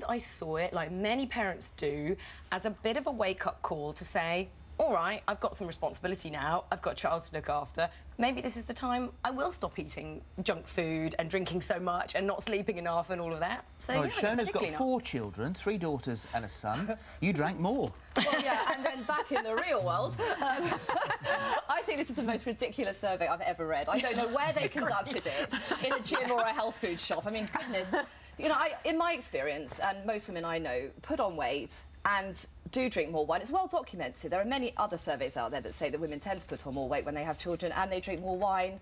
I saw it, like many parents do, as a bit of a wake-up call to say, all right, I've got some responsibility now, I've got a child to look after, maybe this is the time I will stop eating junk food and drinking so much and not sleeping enough and all of that. So, well, yeah, Shona's got 4 children, 3 daughters and a son. You drank more. Well, yeah, and then back in the real world, I think this is the most ridiculous survey I've ever read. I don't know where they conducted it, in a gym or a health food shop. I mean, goodness. You know, in my experience, and most women I know, put on weight and do drink more wine. It's well documented. There are many other surveys out there that say that women tend to put on more weight when they have children and they drink more wine.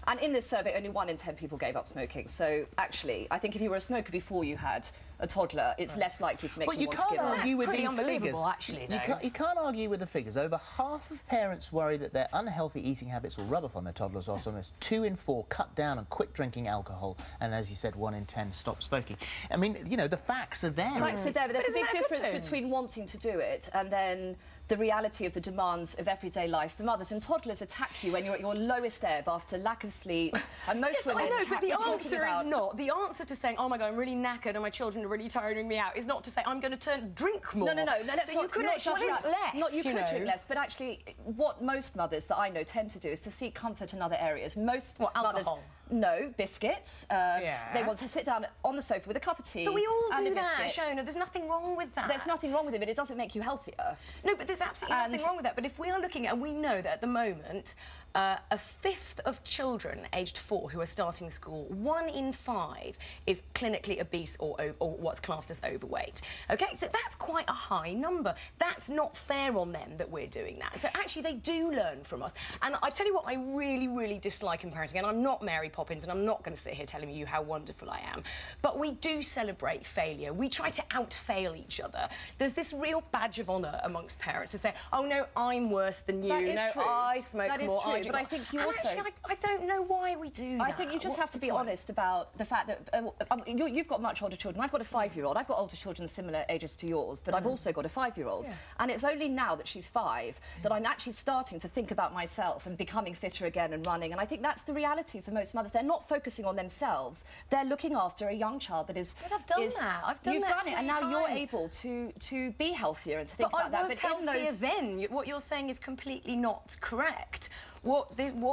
And in this survey, only 1 in 10 people gave up smoking. So, actually, I think if you were a smoker before you had a toddler, it's less likely to make you want to give up. Well, you can't argue with Pretty these figures. Actually, you can't argue with the figures. Over half of parents worry that their unhealthy eating habits will rub off on their toddlers, whilst almost 2 in 4 cut down and quit drinking alcohol, and as you said, 1 in 10 stop smoking. I mean, you know, the facts are there. The facts are there, but there's a big difference between wanting to do it and then the reality of the demands of everyday life for mothers. And toddlers attack you when you're at your lowest ebb after lack of sleep, and most women I know, but the answer is not. The answer to saying, oh my God, I'm really knackered and my children are really tiring me out is not to say, I'm going to drink more. No, let's so you could actually drink less. Not you could drink less, but actually what most mothers that I know tend to do is to seek comfort in other areas. Most mothers... No, biscuits. They want to sit down on the sofa with a cup of tea. But we all do that, Shona. There's nothing wrong with that. There's nothing wrong with it, but it doesn't make you healthier. No, but there's absolutely nothing wrong with that. But if we are looking at, and we know that at the moment, a fifth of children aged 4 who are starting school, 1 in 5 is clinically obese or what's classed as overweight. OK, so that's quite a high number. That's not fair on them that we're doing that. So actually, they do learn from us. And I tell you what I really, really dislike in parenting, and I'm not Mary Poppins, and I'm not going to sit here telling you how wonderful I am, but we do celebrate failure. We try to out-fail each other. There's this real badge of honour amongst parents to say, oh, no, I'm worse than you. That is no, true. I smoke more. That is true, but I think you also... Actually, I don't know why we do that. I think you just have to be honest about the fact that... you've got much older children. I've got a 5-year-old. I've got older children similar ages to yours, but I've also got a 5-year-old. Yeah. And it's only now that she's 5 that I'm actually starting to think about myself and becoming fitter again and running. And I think that's the reality for most mothers. They're not focusing on themselves. They're looking after a young child that is... But I've done that. I've done You've that done it, and now you're able to be healthier and to think about that. But healthier then. What you're saying is completely not correct. What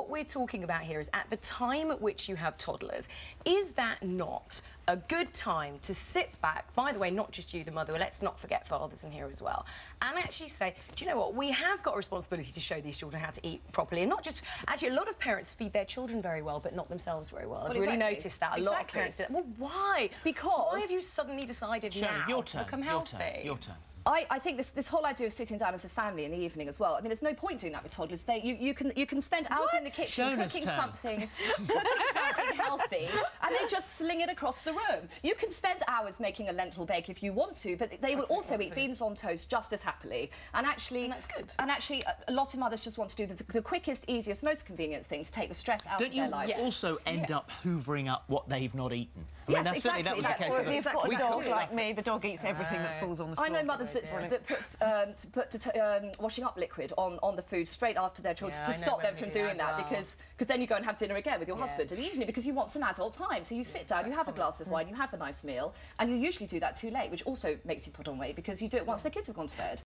we're talking about here is at the time at which you have toddlers, is that not a good time to sit back, by the way, not just you, the mother, let's not forget fathers in here as well, and actually say, do you know what, we have got a responsibility to show these children how to eat properly, and not just... Actually, a lot of parents feed their children very well, but not themselves very well. I've really noticed that. A lot of parents do that. Well, why? Because... Why have you suddenly decided now to become healthy? Your turn. I think this whole idea of sitting down as a family in the evening as well. I mean, there's no point doing that with toddlers. You can spend hours in the kitchen cooking something healthy, and then just sling it across the room. You can spend hours making a lentil bake if you want to, but they will also eat beans on toast just as happily. And actually, that's good. And actually, a lot of mothers just want to do the quickest, easiest, most convenient thing to take the stress out of their lives. Don't you also end up hoovering up what they've not eaten? I Yes, mean, exactly. That was the case. Or if you've got a dog like me, the dog eats everything that falls on the floor. I know mothers that put washing up liquid on the food straight after their children to stop them from doing that, because then you go and have dinner again with your husband in the evening because you want some adult time. So you sit down, you have a glass of wine, you have a nice meal, and you usually do that too late, which also makes you put on weight because you do it once the kids have gone to bed.